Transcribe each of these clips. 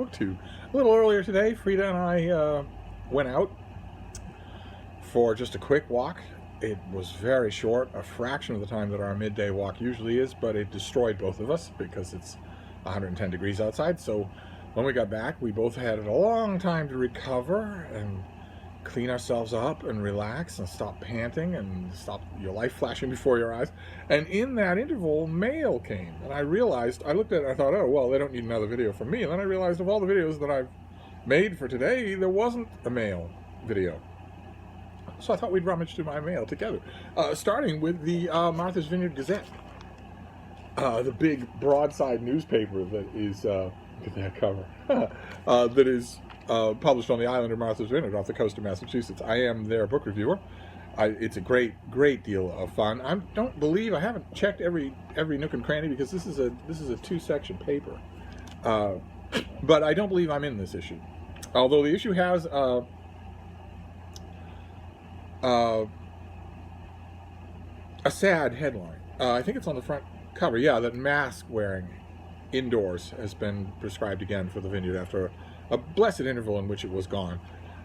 BookTube. A little earlier today, Frida and I went out for just a quick walk. It was very short, a fraction of the time that our midday walk usually is, but it destroyed both of us because it's 110 degrees outside. So when we got back, we both had a long time to recover and clean ourselves up and relax and stop panting and stop your life flashing before your eyes. And in that interval, mail came. And I realized, I looked at it and I thought, oh, well, they don't need another video from me. And then I realized of all the videos that I've made for today, there wasn't a mail video. So I thought we'd rummage through my mail together. Starting with the Martha's Vineyard Gazette. The big broadside newspaper that is, look at that cover, that is published on the island of Martha's Vineyard off the coast of Massachusetts. I am their book reviewer. It's a great deal of fun. I haven't checked every nook and cranny because this is a 2-section paper. But I don't believe I'm in this issue. Although the issue has a sad headline. I think it's on the front cover. Yeah, that mask wearing indoors has been prescribed again for the Vineyard after a blessed interval in which it was gone.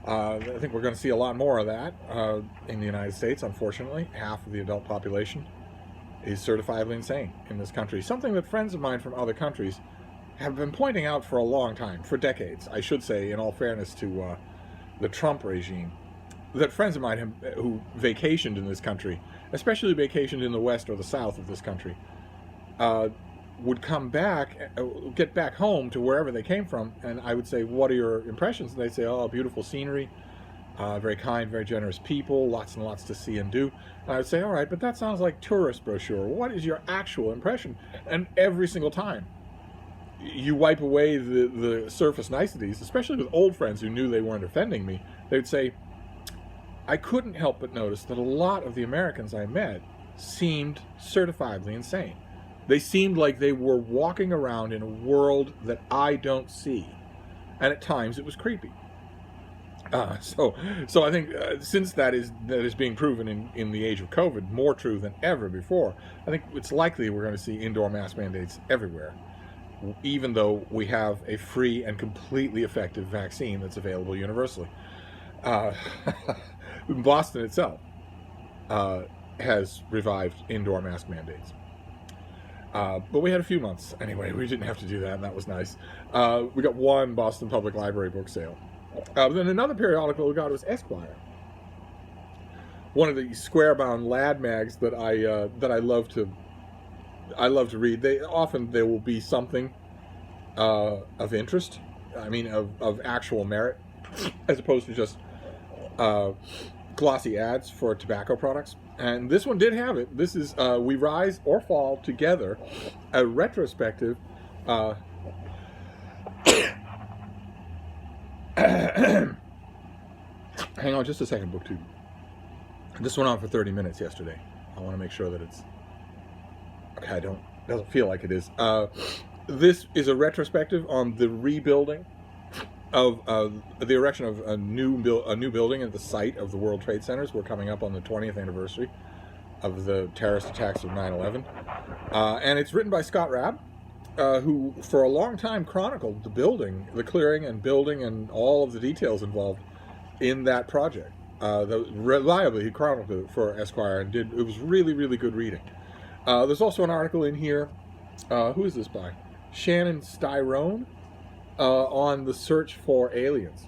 I think we're going to see a lot more of that in the United States, unfortunately. Half of the adult population is certifiably insane in this country. Something that friends of mine from other countries have been pointing out for a long time, for decades, I should say, in all fairness to the Trump regime. That friends of mine who vacationed in this country, especially vacationed in the west or the south of this country, would come back, get back home to wherever they came from, and I would say, what are your impressions? And they'd say, oh, beautiful scenery, very kind, very generous people, lots and lots to see and do. And I would say, all right, but that sounds like tourist brochure. What is your actual impression? And every single time, you wipe away the surface niceties, especially with old friends who knew they weren't offending me. They'd say, I couldn't help but notice that a lot of the Americans I met seemed certifiably insane. They seemed like they were walking around in a world that I don't see. And at times it was creepy. So I think since that is being proven in the age of COVID, more true than ever before, I think it's likely we're going to see indoor mask mandates everywhere, even though we have a free and completely effective vaccine that's available universally. Boston itself has revived indoor mask mandates. But we had a few months anyway. We didn't have to do that, and that was nice. We got one Boston Public Library book sale. Then another periodical we got was Esquire, one of the square-bound lad mags that I love to read. There will be something of interest. I mean, of actual merit, as opposed to just glossy ads for tobacco products. And this one did have it. This is We Rise or Fall Together, a retrospective hang on just a second, BookTube. This went on for 30 minutes yesterday. I want to make sure that it's okay. Doesn't feel like it is. This is a retrospective on the rebuilding of the erection of a new building at the site of the World Trade Centers. We're coming up on the 20th anniversary of the terrorist attacks of 9/11. And it's written by Scott Raab, who for a long time chronicled the clearing and building and all of the details involved in that project. Reliably, he chronicled it for Esquire, and it was really, really good reading. There's also an article in here, who is this by? Shannon Styrone, on the search for aliens.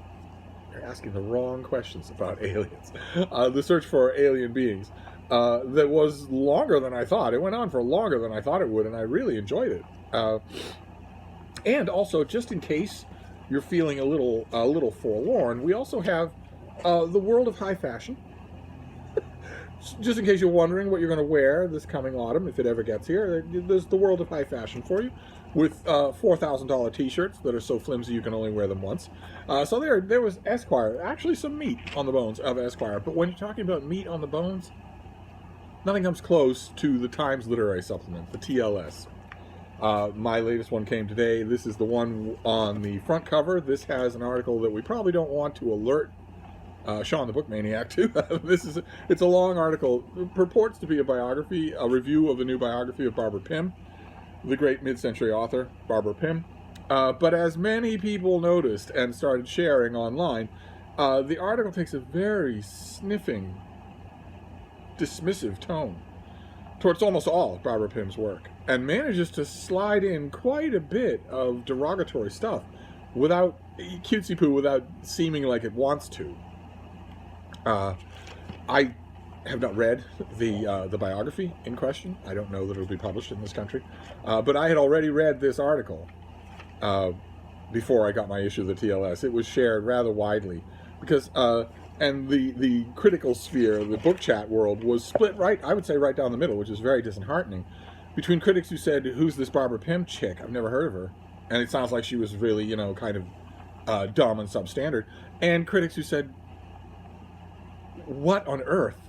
You're asking the wrong questions about aliens. The search for alien beings. That was longer than I thought. It went on for longer than I thought it would, and I really enjoyed it. And also, just in case you're feeling a little forlorn, we also have the world of high fashion. Just in case you're wondering what you're going to wear this coming autumn, if it ever gets here, there's the world of high fashion for you, with $4,000 t-shirts that are so flimsy you can only wear them once. So there was Esquire, actually some meat on the bones of Esquire. But when you're talking about meat on the bones, nothing comes close to the Times Literary Supplement, the TLS. My latest one came today. This is the one on the front cover. This has an article that we probably don't want to alert Sean the Book Maniac to. It's a long article. It purports to be a biography, a review of the new biography of Barbara Pym, the great mid-century author Barbara Pym. But as many people noticed and started sharing online, the article takes a very sniffing, dismissive tone towards almost all of Barbara Pym's work, and manages to slide in quite a bit of derogatory stuff without cutesy-poo, without seeming like it wants to. I have not read the biography in question. I don't know that it'll be published in this country, but I had already read this article before I got my issue of the TLS. It was shared rather widely because and the critical sphere, the book chat world, was split I would say right down the middle, which is very disheartening, between critics who said, "Who's this Barbara Pym chick? I've never heard of her, and it sounds like she was really, you know, kind of dumb and substandard," and critics who said, "What on earth?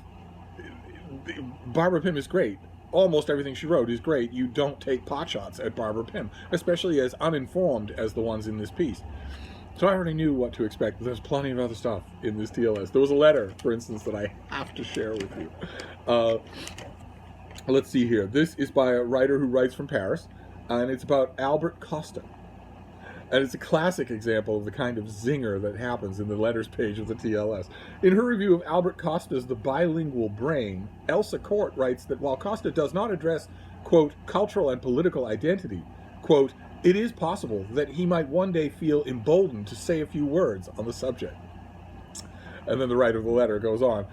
Barbara Pym is great. Almost everything she wrote is great. You don't take potshots at Barbara Pym, especially as uninformed as the ones in this piece." So I already knew what to expect. There's plenty of other stuff in this TLS. There was a letter, for instance, that I have to share with you. Let's see here. This is by a writer who writes from Paris, and it's about Albert Costa. And it's a classic example of the kind of zinger that happens in the letters page of the TLS. In her review of Albert Costa's The Bilingual Brain, Elsa Court writes that while Costa does not address, quote, cultural and political identity, quote, it is possible that he might one day feel emboldened to say a few words on the subject. And then the writer of the letter goes on.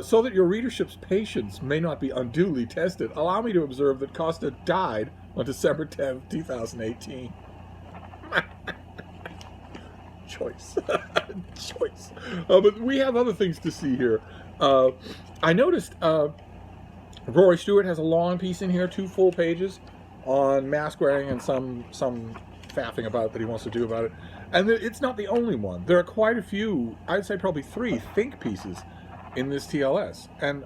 So that your readership's patience may not be unduly tested, allow me to observe that Costa died on December 10th, 2018. Choice. Choice. But we have other things to see here. I noticed Rory Stewart has a long piece in here, 2 full pages, on mask wearing and some faffing about that he wants to do about it. And it's not the only one. There are quite a few, I'd say probably 3 think pieces in this TLS. And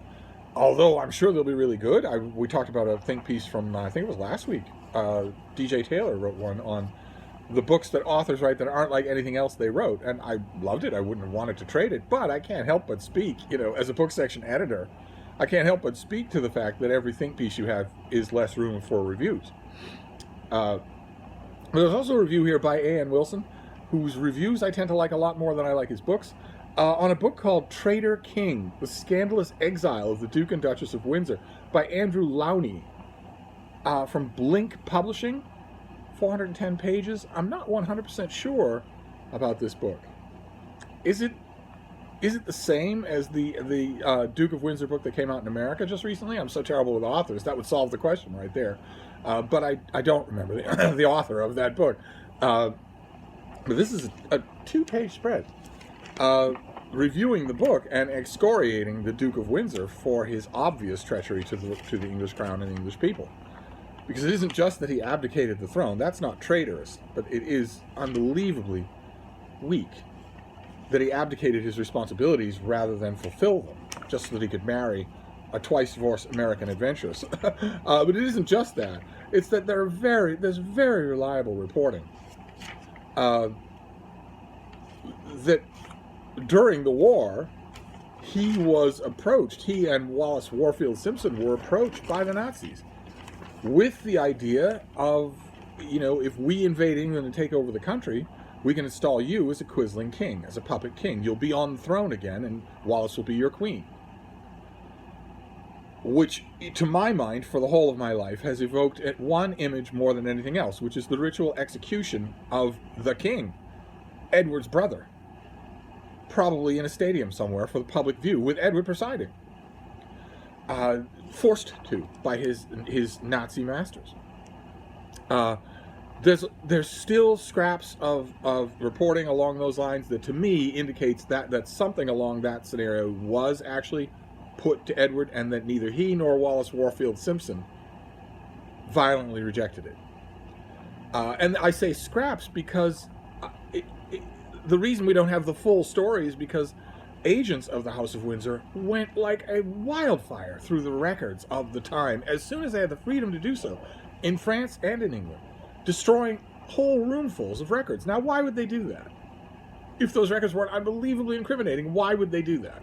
although I'm sure they'll be really good, we talked about a think piece from, I think it was last week. DJ Taylor wrote one on the books that authors write that aren't like anything else they wrote. And I loved it. I wouldn't have wanted to trade it. But I can't help but speak, you know, as a book section editor, I can't help but speak to the fact that every think piece you have is less room for reviews. There's also a review here by A.N. Wilson, whose reviews I tend to like a lot more than I like his books, on a book called Traitor King, The Scandalous Exile of the Duke and Duchess of Windsor, by Andrew Lowney, from Blink Publishing, 410 pages. I'm not 100% sure about this book. Is it the same as the Duke of Windsor book that came out in America just recently? I'm so terrible with authors. That would solve the question right there. But I don't remember the author of that book. But this is a 2-page spread reviewing the book and excoriating the Duke of Windsor for his obvious treachery to the English crown and English people. Because it isn't just that he abdicated the throne. That's not traitorous. But it is unbelievably weak that he abdicated his responsibilities rather than fulfill them, just so that he could marry a twice-divorced American adventuress. But it isn't just that. It's that there's very reliable reporting that during the war, he and Wallace Warfield Simpson were approached by the Nazis with the idea of, you know, if we invade England and take over the country, we can install you as a quisling king, as a puppet king. You'll be on the throne again, and Wallace will be your queen. Which, to my mind, for the whole of my life, has evoked one image more than anything else, which is the ritual execution of the king, Edward's brother, probably in a stadium somewhere for the public view, with Edward presiding, forced to by his Nazi masters. There's still scraps of reporting along those lines that, to me, indicates that something along that scenario was actually put to Edward, and that neither he nor Wallace Warfield Simpson violently rejected it. And I say scraps because the reason we don't have the full story is because agents of the House of Windsor went like a wildfire through the records of the time as soon as they had the freedom to do so, in France and in England, destroying whole roomfuls of records. Now, why would they do that? If those records weren't unbelievably incriminating, why would they do that?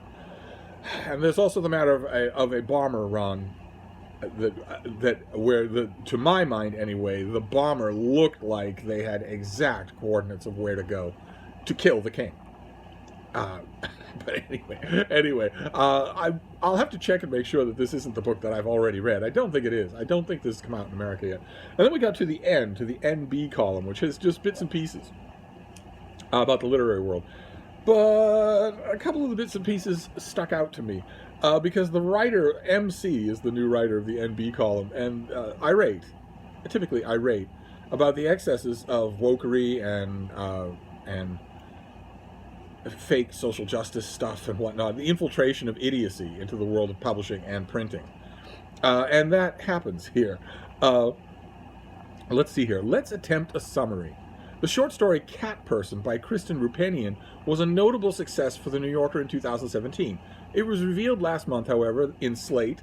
And there's also the matter of a bomber run to my mind anyway, the bomber looked like they had exact coordinates of where to go to kill the king. But anyway, I'll have to check and make sure that this isn't the book that I've already read. I don't think it is. I don't think this has come out in America yet. And then we got to the NB column, which has just bits and pieces about the literary world. But a couple of the bits and pieces stuck out to me because the writer, MC, is the new writer of the NB column, and typically irate, about the excesses of wokery and fake social justice stuff and whatnot, the infiltration of idiocy into the world of publishing and printing. And that happens here. Let's see here. Let's attempt a summary. The short story Cat Person by Kristen Rupanian was a notable success for The New Yorker in 2017. It was revealed last month, however, in Slate,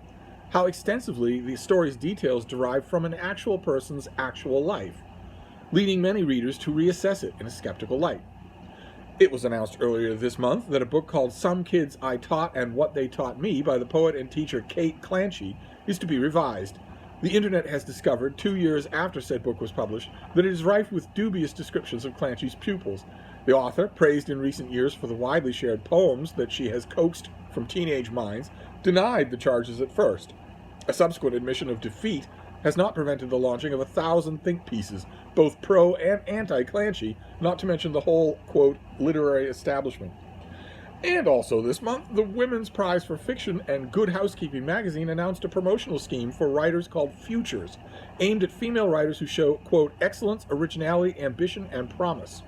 how extensively the story's details derive from an actual person's actual life, leading many readers to reassess it in a skeptical light. It was announced earlier this month that a book called Some Kids I Taught and What They Taught Me by the poet and teacher Kate Clancy is to be revised. The internet has discovered, 2 years after said book was published, that it is rife with dubious descriptions of Clancy's pupils. The author, praised in recent years for the widely shared poems that she has coaxed from teenage minds, denied the charges at first. A subsequent admission of defeat has not prevented the launching of 1,000 think pieces, both pro and anti-Clancy, not to mention the whole, quote, literary establishment. And also this month, the Women's Prize for Fiction and Good Housekeeping magazine announced a promotional scheme for writers called Futures, aimed at female writers who show, quote, excellence, originality, ambition, and promise.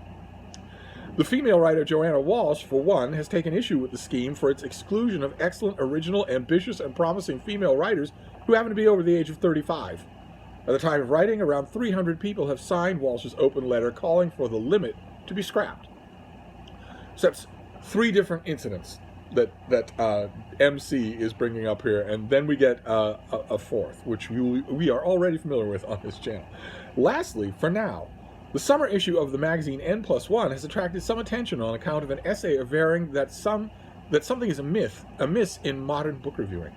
The female writer Joanna Walsh, for one, has taken issue with the scheme for its exclusion of excellent, original, ambitious, and promising female writers who happen to be over the age of 35. At the time of writing, around 300 people have signed Walsh's open letter calling for the limit to be scrapped. So that's 3 different incidents that MC is bringing up here, and then we get a fourth, which we are already familiar with on this channel. Lastly, for now, the summer issue of the magazine N+1 has attracted some attention on account of an essay averring that something is amiss in modern book reviewing.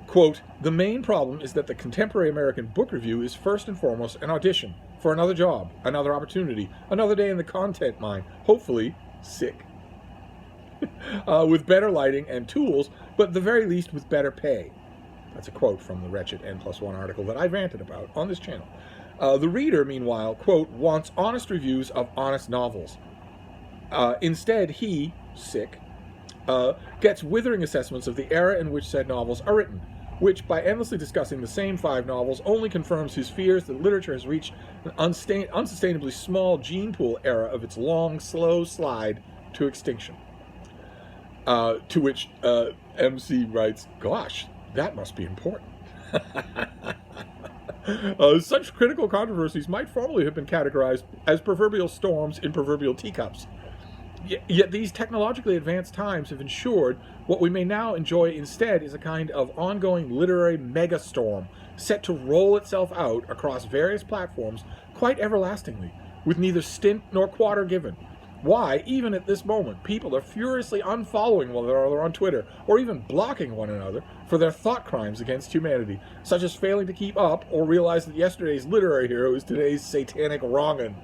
Quote, the main problem is that the contemporary American book review is first and foremost an audition for another job, another opportunity, another day in the content mine, hopefully sick. With better lighting and tools, but at the very least with better pay. That's a quote from the wretched N+1 article that I ranted about on this channel. The reader, meanwhile, quote, wants honest reviews of honest novels. Instead, he, sick, gets withering assessments of the era in which said novels are written, which, by endlessly discussing the same 5 novels, only confirms his fears that literature has reached an unsustainably small gene pool era of its long, slow slide to extinction. To which MC writes, gosh, that must be important. Such critical controversies might formerly have been categorized as proverbial storms in proverbial teacups. Yet these technologically advanced times have ensured what we may now enjoy instead is a kind of ongoing literary megastorm set to roll itself out across various platforms quite everlastingly, with neither stint nor quarter given. Why, even at this moment, people are furiously unfollowing one another on Twitter, or even blocking one another for their thought crimes against humanity, such as failing to keep up or realize that yesterday's literary hero is today's satanic wrong'un.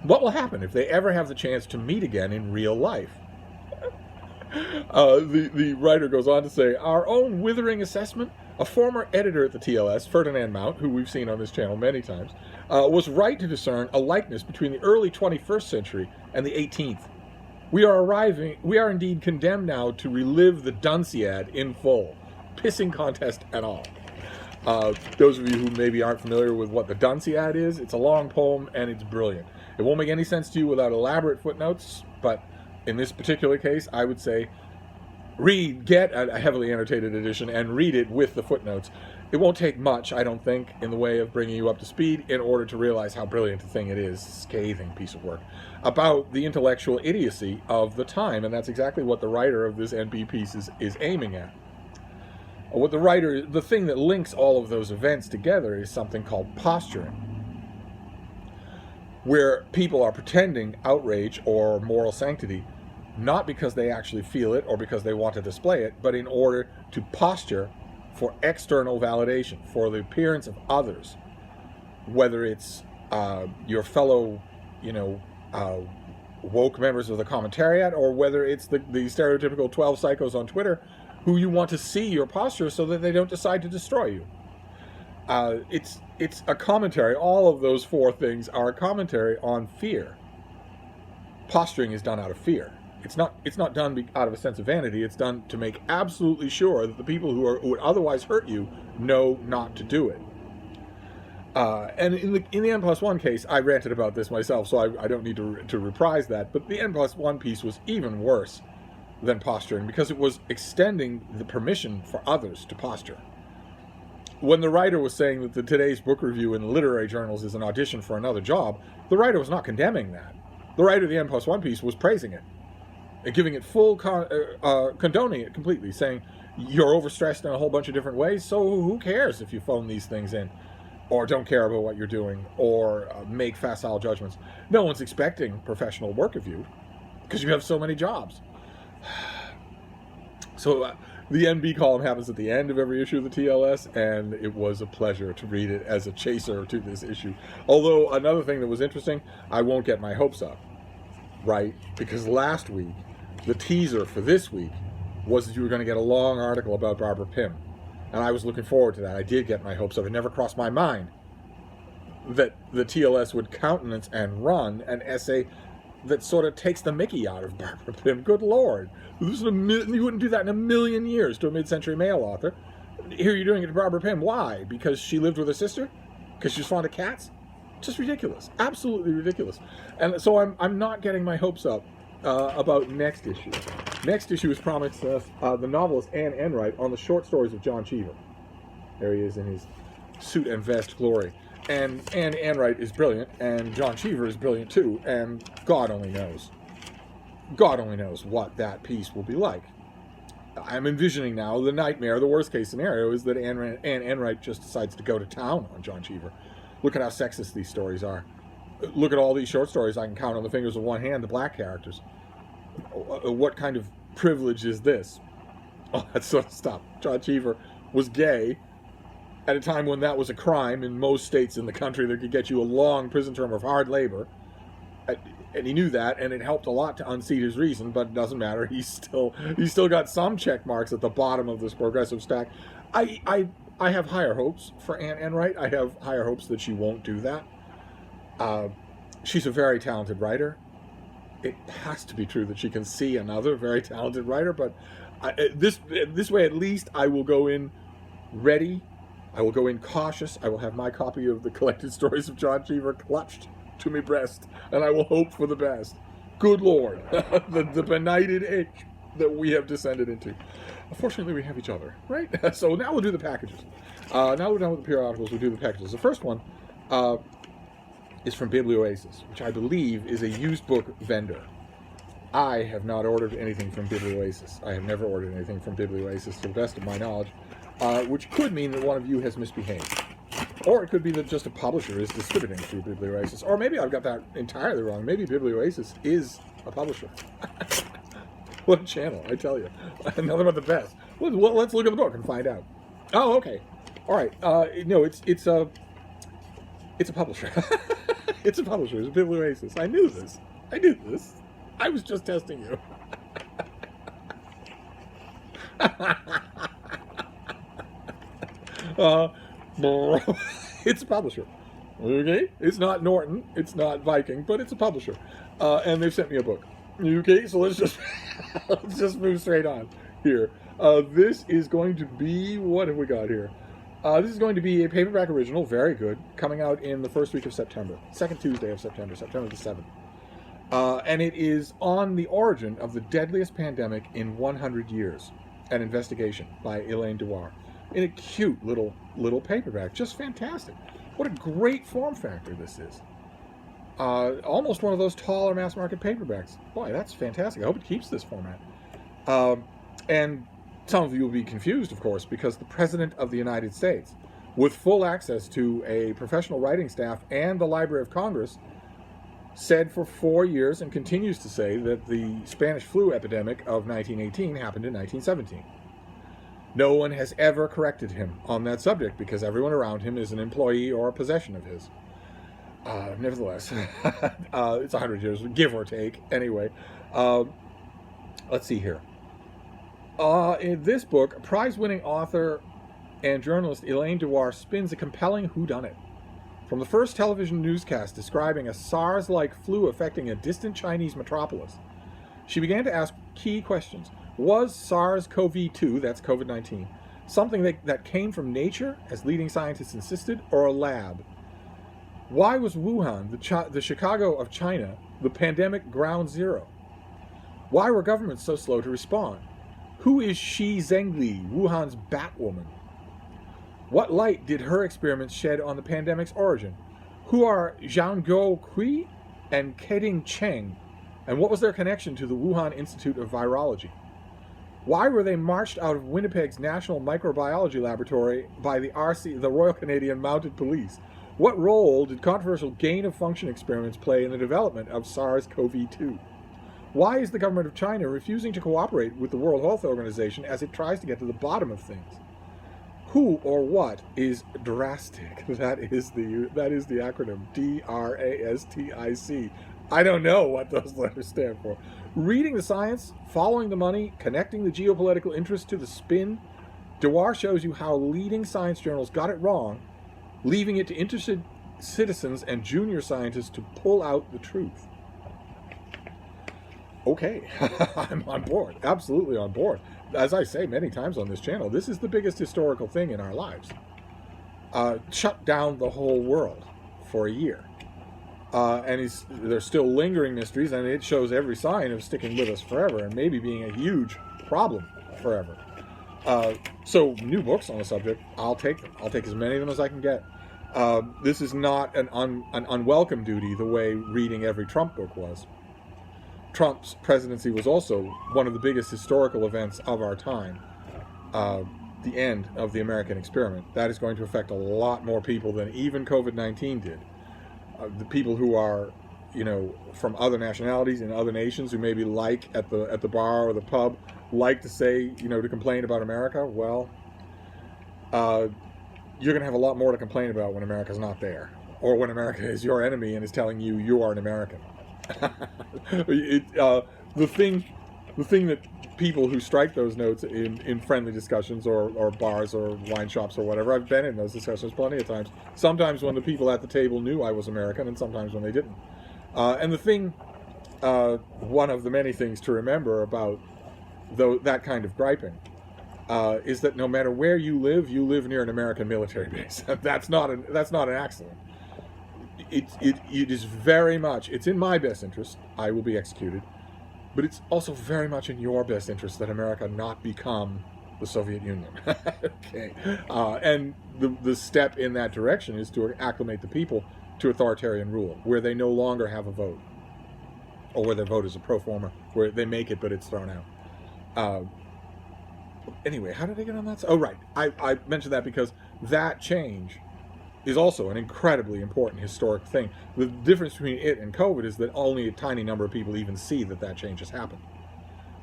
What will happen if they ever have the chance to meet again in real life? The writer goes on to say, our own withering assessment, a former editor at the TLS, Ferdinand Mount, who we've seen on this channel many times, was right to discern a likeness between the early 21st century and the 18th. We are indeed condemned now to relive the Dunciad in full, pissing contest and all. Those of you who maybe aren't familiar with what the Dunciad is, it's a long poem and it's brilliant. It won't make any sense to you without elaborate footnotes, but in this particular case, I would say get a heavily annotated edition and read it with the footnotes. It won't take much, I don't think, in the way of bringing you up to speed in order to realize how brilliant a thing it is, scathing piece of work, about the intellectual idiocy of the time, and that's exactly what the writer of this NB piece is aiming at. The thing that links all of those events together is something called posturing, where people are pretending outrage or moral sanctity, not because they actually feel it or because they want to display it, but in order to posture for external validation, for the appearance of others, whether it's your fellow, woke members of the commentariat, or whether it's the stereotypical 12 psychos on Twitter who you want to see your posture so that they don't decide to destroy you. It's a commentary. All of those four things are a commentary on fear. Posturing is done out of fear. It's not done out of a sense of vanity. It's done to make absolutely sure that the people who would otherwise hurt you know not to do it. And in the N+1 case, I ranted about this myself, so I don't need to reprise that. But the N+1 piece was even worse than posturing, because it was extending the permission for others to posture. When the writer was saying that today's book review in literary journals is an audition for another job, the writer was not condemning that. The writer of the N+1 piece was praising it, and giving it full, condoning it completely, saying, you're overstressed in a whole bunch of different ways, so who cares if you phone these things in, or don't care about what you're doing, or make facile judgments. No one's expecting professional work of you, because you have so many jobs. So the NB column happens at the end of every issue of the TLS, and it was a pleasure to read it as a chaser to this issue. Although, another thing that was interesting, I won't get my hopes up, right? Because last week, the teaser for this week was that you were going to get a long article about Barbara Pym. And I was looking forward to that. I did get my hopes up. It never crossed my mind that the TLS would countenance and run an essay that sort of takes the mickey out of Barbara Pym. Good Lord. You wouldn't do that in a million years to a mid-century male author. Here you're doing it to Barbara Pym. Why? Because she lived with her sister? Because she's fond of cats? Just ridiculous. Absolutely ridiculous. And so I'm not getting my hopes up about next issue. Next issue is promised the novelist Anne Enright on the short stories of John Cheever. There he is in his suit and vest glory. And Anne Enright is brilliant, and John Cheever is brilliant too, and God only knows what that piece will be like. I'm envisioning now the nightmare, the worst case scenario is that Anne Enright just decides to go to town on John Cheever. Look at how sexist these stories are. Look at all these short stories I can count on the fingers of one hand, the black characters. What kind of privilege is this? Oh, that's sort of stuff. John Cheever was gay at a time when that was a crime in most states in the country that could get you a long prison term of hard labor. And he knew that, and it helped a lot to unseat his reason, but it doesn't matter. He's still got some check marks at the bottom of this progressive stack. I have higher hopes for Anne Enright. I have higher hopes that she won't do that. She's a very talented writer. It has to be true that she can see another very talented writer, but this way at least I will go in ready. I will go in cautious. I will have my copy of the collected stories of John Cheever clutched to my breast, and I will hope for the best. Good Lord, the benighted age that we have descended into. Unfortunately, we have each other, right? So now we'll do the packages. Now we're done with the periodicals, we'll do the packages. The first one is from Biblioasis, which I believe is a used book vendor. I have not ordered anything from Biblioasis. I have never ordered anything from Biblioasis to the best of my knowledge, which could mean that one of you has misbehaved. Or it could be that just a publisher is distributing through Biblioasis. Or maybe I've got that entirely wrong. Maybe Biblioasis is a publisher. What a channel, I tell you. Nothing but the best. Well, let's look at the book and find out. Oh, okay. All right. No, it's a publisher. It's a publisher. It's Biblioasis. I knew this. I was just testing you. It's a publisher. Okay? It's not Norton. It's not Viking, but it's a publisher. And they've sent me a book. Okay? So let's just move straight on here. This is going to be, what have we got here? This is going to be a paperback original, very good, coming out in the first week of September. Second Tuesday of September, September the 7th. And it is on the origin of the deadliest pandemic in 100 years, an investigation by Elaine Dewar. In a cute little paperback, just fantastic. What a great form factor this is. Almost one of those taller mass market paperbacks. Boy, that's fantastic. I hope it keeps this format. And some of you will be confused, of course, because the President of the United States, with full access to a professional writing staff and the Library of Congress, said for 4 years and continues to say that the Spanish flu epidemic of 1918 happened in 1917. No one has ever corrected him on that subject because everyone around him is an employee or a possession of his. Nevertheless, it's 100 years, give or take. Anyway, let's see here. In this book, prize-winning author and journalist Elaine Dewar spins a compelling whodunit. From the first television newscast describing a SARS-like flu affecting a distant Chinese metropolis, she began to ask key questions. Was SARS-CoV-2, that's COVID-19, something that came from nature, as leading scientists insisted, or a lab? Why was Wuhan, the Chicago of China, the pandemic ground zero? Why were governments so slow to respond? Who is Shi Zhengli, Wuhan's Batwoman? What light did her experiments shed on the pandemic's origin? Who are Zhangguo Kui and Keding Cheng? And what was their connection to the Wuhan Institute of Virology? Why were they marched out of Winnipeg's National Microbiology Laboratory by the Royal Canadian Mounted Police? What role did controversial gain-of-function experiments play in the development of SARS-CoV-2? Why is the government of China refusing to cooperate with the World Health Organization as it tries to get to the bottom of things? Who or what is drastic? That is the acronym DRASTIC. I don't know what those letters stand for. Reading the science, following the money, connecting the geopolitical interest to the spin, Dewar shows you how leading science journals got it wrong, leaving it to interested citizens and junior scientists to pull out the truth. Okay, I'm on board, absolutely on board. As I say many times on this channel, this is the biggest historical thing in our lives. Shut down the whole world for a year. And there's still lingering mysteries, and it shows every sign of sticking with us forever and maybe being a huge problem forever. So new books on the subject, I'll take them. I'll take as many of them as I can get. This is not an unwelcome duty the way reading every Trump book was. Trump's presidency was also one of the biggest historical events of our time, the end of the American experiment. That is going to affect a lot more people than even COVID-19 did. The people who are, from other nationalities and other nations who maybe like at the bar or the pub, like to say, to complain about America, well, you're going to have a lot more to complain about when America's not there, or when America is your enemy and is telling you you are an American. The thing that people who strike those notes in friendly discussions or bars or wine shops or whatever, I've been in those discussions plenty of times. Sometimes when the people at the table knew I was American, and sometimes when they didn't. And the thing, one of the many things to remember about that kind of griping, is that no matter where you live near an American military base. That's not an accident. It is very much, it's in my best interest, I will be executed, but it's also very much in your best interest that America not become the Soviet Union. Okay. And the step in that direction is to acclimate the people to authoritarian rule, where they no longer have a vote, or where their vote is a pro forma, where they make it but it's thrown out. Anyway, how did I get on that? Oh, right. I mentioned that because that change is also an incredibly important historic thing. The difference between it and COVID is that only a tiny number of people even see that change has happened.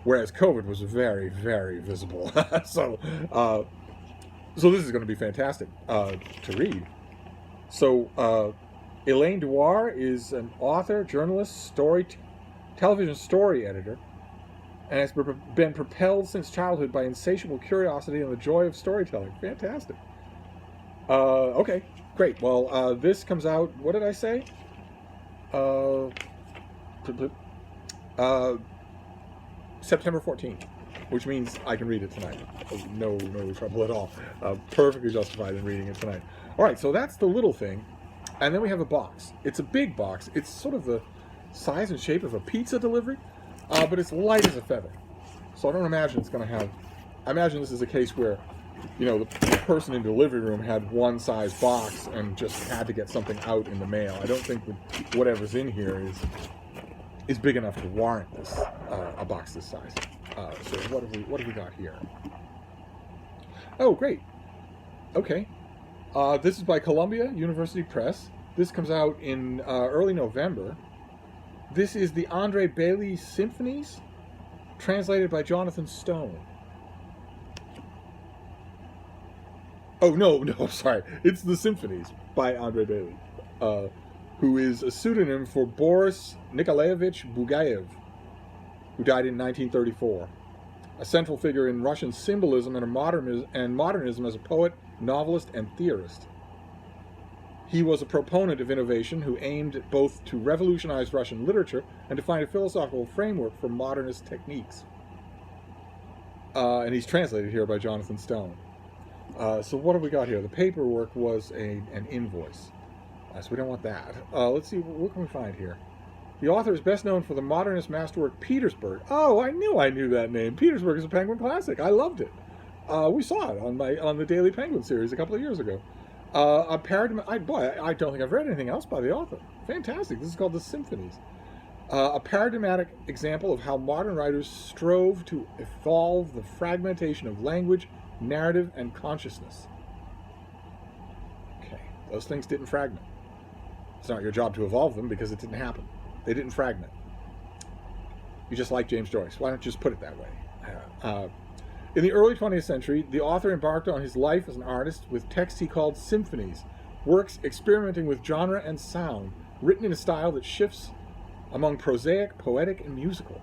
Whereas COVID was very, very visible. So this is going to be fantastic to read. So Elaine Dewar is an author, journalist, television story editor, and has been propelled since childhood by insatiable curiosity and the joy of storytelling. Fantastic. Okay, great. Well, this comes out, what did I say? September 14th, which means I can read it tonight. No trouble at all. Perfectly justified in reading it tonight. All right, so that's the little thing. And then we have a box. It's a big box. It's sort of the size and shape of a pizza delivery, but it's light as a feather. So I don't imagine it's going to have... I imagine this is a case where, the person in the delivery room had one size box and just had to get something out in the mail. I don't think that whatever's in here is big enough to warrant this, a box this size. So what have we got here? Oh, great. Okay. This is by Columbia University Press. This comes out in early November. This is the Andre Bailey Symphonies, translated by Jonathan Stone. Oh, no, sorry. It's The Symphonies by Andre Bailey, who is a pseudonym for Boris Nikolaevich Bugayev, who died in 1934. A central figure in Russian symbolism and modernism as a poet, novelist, and theorist. He was a proponent of innovation who aimed both to revolutionize Russian literature and to find a philosophical framework for modernist techniques. And he's translated here by Jonathan Stone. So what have we got here? The paperwork was an invoice. So we don't want that. Let's see, what can we find here? The author is best known for the modernist masterwork Petersburg. Oh, I knew that name. Petersburg is a Penguin classic. I loved it. We saw it on the Daily Penguin series a couple of years ago. A paradigmatic. I don't think I've read anything else by the author. Fantastic. This is called The Symphonies. A paradigmatic example of how modern writers strove to evolve the fragmentation of language, narrative, and consciousness. Okay, those things didn't fragment. It's not your job to evolve them because it didn't happen. They didn't fragment. You just like James Joyce. Why don't you just put it that way? In the early 20th century, the author embarked on his life as an artist with texts he called symphonies, works experimenting with genre and sound, written in a style that shifts among prosaic, poetic, and musical.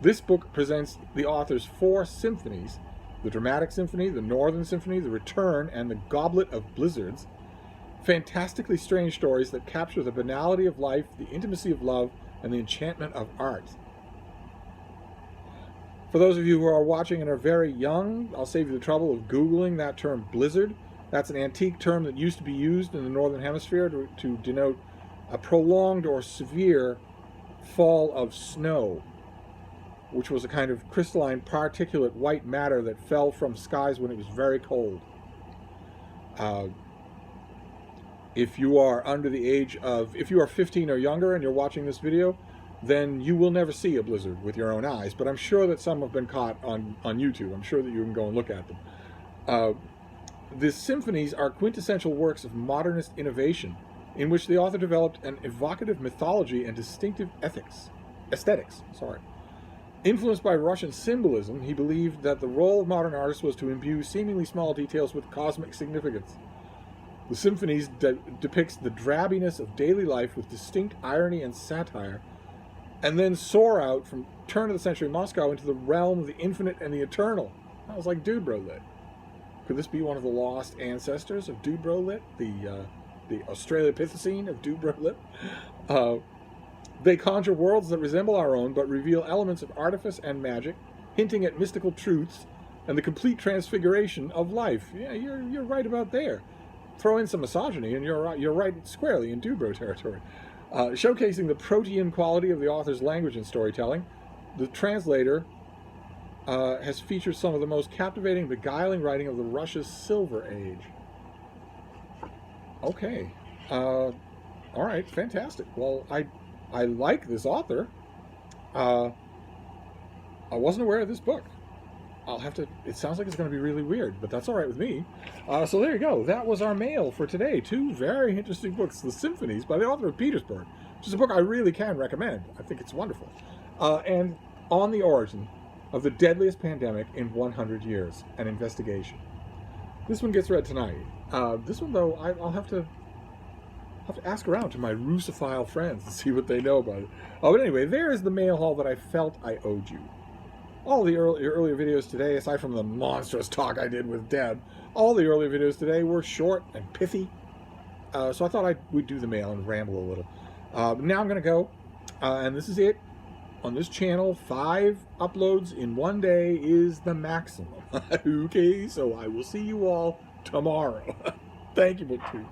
This book presents the author's 4 symphonies: the Dramatic Symphony, the Northern Symphony, the Return, and the Goblet of Blizzards. Fantastically strange stories that capture the banality of life, the intimacy of love, and the enchantment of art. For those of you who are watching and are very young, I'll save you the trouble of Googling that term blizzard. That's an antique term that used to be used in the Northern Hemisphere to denote a prolonged or severe fall of snow, which was a kind of crystalline particulate white matter that fell from skies when it was very cold. If you are under the age of, if you are 15 or younger and you're watching this video, then you will never see a blizzard with your own eyes, but I'm sure that some have been caught on YouTube. I'm sure that you can go and look at them. The symphonies are quintessential works of modernist innovation, in which the author developed an evocative mythology and distinctive aesthetics. Influenced by Russian symbolism, he believed that the role of modern artists was to imbue seemingly small details with cosmic significance. The Symphonies depicts the drabbiness of daily life with distinct irony and satire, and then soar out from turn-of-the-century Moscow into the realm of the infinite and the eternal. That was like Dude Bro Lit. Could this be one of the lost ancestors of Dude Bro Lit? The Australopithecine of Dude Bro Lit? They conjure worlds that resemble our own, but reveal elements of artifice and magic, hinting at mystical truths and the complete transfiguration of life. Yeah, you're right about there. Throw in some misogyny, and you're right squarely in Dude Bro territory. Showcasing the protean quality of the author's language and storytelling, the translator has featured some of the most captivating, beguiling writing of the Russia's Silver Age. Okay. All right, fantastic. Well, I like this author. I wasn't aware of this book. I'll have to, it sounds like it's going to be really weird, but that's all right with me. So there you go. That was our mail for today. 2 very interesting books, The Symphonies by the author of Petersburg, which is a book I really can recommend. I think it's wonderful. And On the Origin of the Deadliest Pandemic in 100 Years, an Investigation. This one gets read tonight. This one, though, I'll have to ask around to my Russophile friends and see what they know about it. But anyway, there is the mail haul that I felt I owed you. All the earlier videos today, aside from the monstrous talk I did with Deb, all the earlier videos today were short and pithy. So I thought we'd do the mail and ramble a little. Now I'm going to go, and this is it. On this channel, 5 uploads in one day is the maximum. Okay, so I will see you all tomorrow. Thank you, BookTube.